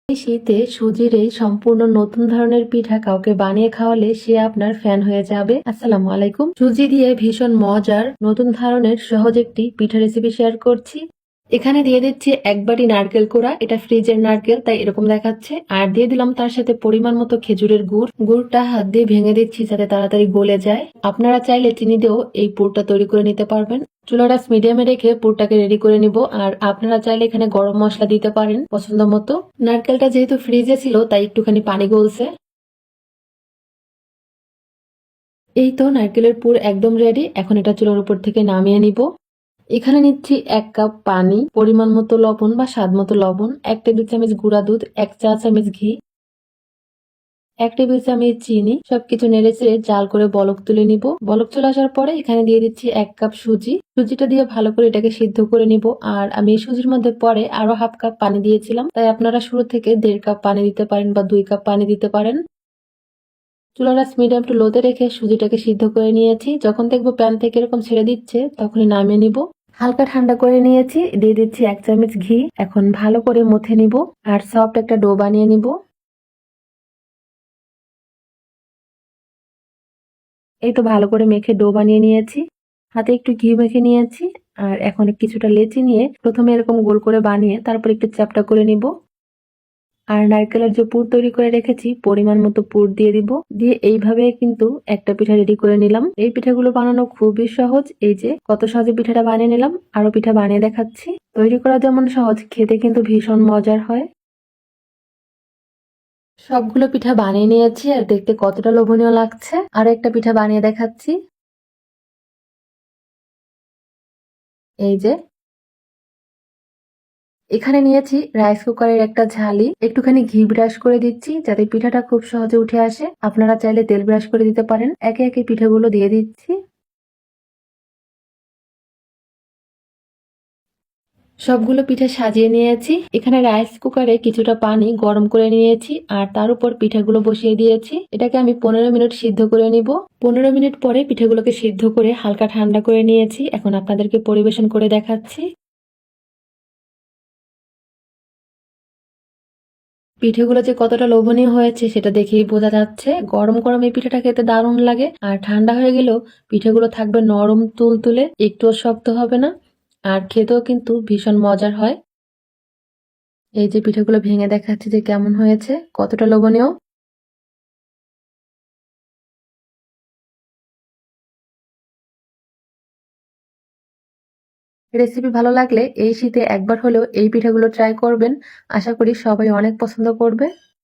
এই শীতে সুজির এই সম্পূর্ণ নতুন ধরনের পিঠা কাউকে বানিয়ে খাওয়ালে সে আপনার ফ্যান হয়ে যাবে। আসসালামু আলাইকুম। সুজি দিয়ে ভীষণ মজার নতুন ধরনের সহজ একটি পিঠা রেসিপি শেয়ার করছি। এখানে দিয়ে দিচ্ছি এক বাটি নারকেল কোড়া, এটা ফ্রিজের নারকেল তাই এরকম দেখাচ্ছে। আর দিয়ে দিলাম তার সাথে পরিমাণ মতো খেজুরের গুড়। গুড়টা হাত দিয়ে ভেঙে দিচ্ছি যাতে তাড়াতাড়ি গলে যায়। আপনারা চাইলে চিনি দিয়েও এই পুরটা তৈরি করে নিতে পারবেন। চুলার আঁচ মিডিয়ামে রেখে পুরটাকে রেডি করে নিব। আর আপনারা চাইলে এখানে গরম মশলা দিতে পারেন পছন্দ মতো। নারকেলটা যেহেতু ফ্রিজে ছিল তাই একটুখানি পানি গলছে। এই তো নারকেলের পুর একদম রেডি। এখন এটা চুলার উপর থেকে নামিয়ে নিব। এখানে নিচ্ছি 1 কাপ পানি, পরিমাণ মতো লবণ বা স্বাদ মতো লবণ, 1 টেবিল চামচ গুঁড়া দুধ, 1 চা চামচ ঘি, 1 টেবিল চামচ চিনি। সবকিছু নেড়েচেড়ে জাল করে বলক তুলে নিব। বলক চলে আসার পরে এখানে দিয়ে দিচ্ছি 1 কাপ সুজি। সুজিটা দিয়ে ভালো করে এটাকে সিদ্ধ করে নিব। আর আমি এই সুজির মধ্যে পরে আরো হাফ কাপ পানি দিয়েছিলাম, তাই আপনারা শুরু থেকে 1.5 কাপ পানি দিতে পারেন বা 2 কাপ পানি দিতে পারেন। চুলার আঁচ মিডিয়াম টু লোতে রেখে সুজিটাকে সিদ্ধ করে নিয়েছি। যখন দেখবো প্যান থেকে এরকম ছেড়ে দিচ্ছে তখনই নামিয়ে নিব। হালকা ঠান্ডা করে নিয়েছি, দিয়ে দিচ্ছি 1 চামচ ঘি। এখন ভালো করে মথে নিব আর সফট একটা ডো বানিয়ে নিব। এই তো ভালো করে মেখে ডো বানিয়ে নিয়েছি। হাতে একটু ঘি মেখে নিয়েছি। আর এখন কিছুটা লেচি নিয়ে প্রথমে এরকম গোল করে বানিয়ে তারপর একটু চ্যাপ্টা করে নিব। আর নারকেলের যে পুর তৈরি করে রেখেছি পরিমাণ মতো পুর দিয়ে দিব। দিয়ে এইভাবে কিন্তু একটা পিঠা রেডি করে নিলাম। এই পিঠাগুলো বানানো খুবই সহজ। এই যে কত সহজে পিঠাটা বানিয়ে নিলাম। আরো পিঠা বানিয়ে দেখাচ্ছি। তৈরি করা যেমন সহজ, খেতে কিন্তু ভীষণ মজার হয়। সবগুলো পিঠা বানিয়ে নিয়েছি আর দেখতে কতটা লোভনীয় লাগছে। আর একটা পিঠা বানিয়ে দেখাচ্ছি। এই যে এখানে নিয়েছি রাইস কুকারের একটা ঝালি, একটুখানি ঘি ব্রাশ করে দিচ্ছি যাতে পিঠাটা খুব সহজে উঠে আসে। আপনারা চাইলে তেল ব্রাশ করে দিতে পারেন। একে একে পিঠাগুলো দিয়ে দিচ্ছি। সবগুলো পিঠা সাজিয়ে নিয়েছি। এখানে রাইস কুকারে কিছুটা পানি গরম করে নিয়েছি আর তার উপর পিঠাগুলো বসিয়ে দিয়েছি। এটাকে আমি 15 মিনিট সিদ্ধ করে নিব। 15 মিনিট পরে পিঠাগুলোকে সিদ্ধ করে হালকা ঠান্ডা করে নিয়েছি। এখন আপনাদেরকে পরিবেশন করে দেখাচ্ছি। পিঠেগুলো যে কতটা লোভনীয় হয়েছে সেটা দেখেই বোঝা যাচ্ছে। গরম গরম এই পিঠাটা খেতে দারুণ লাগে। আর ঠান্ডা হয়ে গেলেও পিঠেগুলো থাকবে নরম তুলতুলে, একটুও শক্ত হবে না। আর খেতেও কিন্তু ভীষণ মজার হয়। এই যে পিঠেগুলো ভেঙে দেখাচ্ছি যে কেমন হয়েছে, কতটা লোভনীয়। রেসিপি ভালো লাগলে এই শীতে একবার হলেও এই পিঠাগুলো ট্রাই করবেন। আশা করি সবাই অনেক পছন্দ করবে।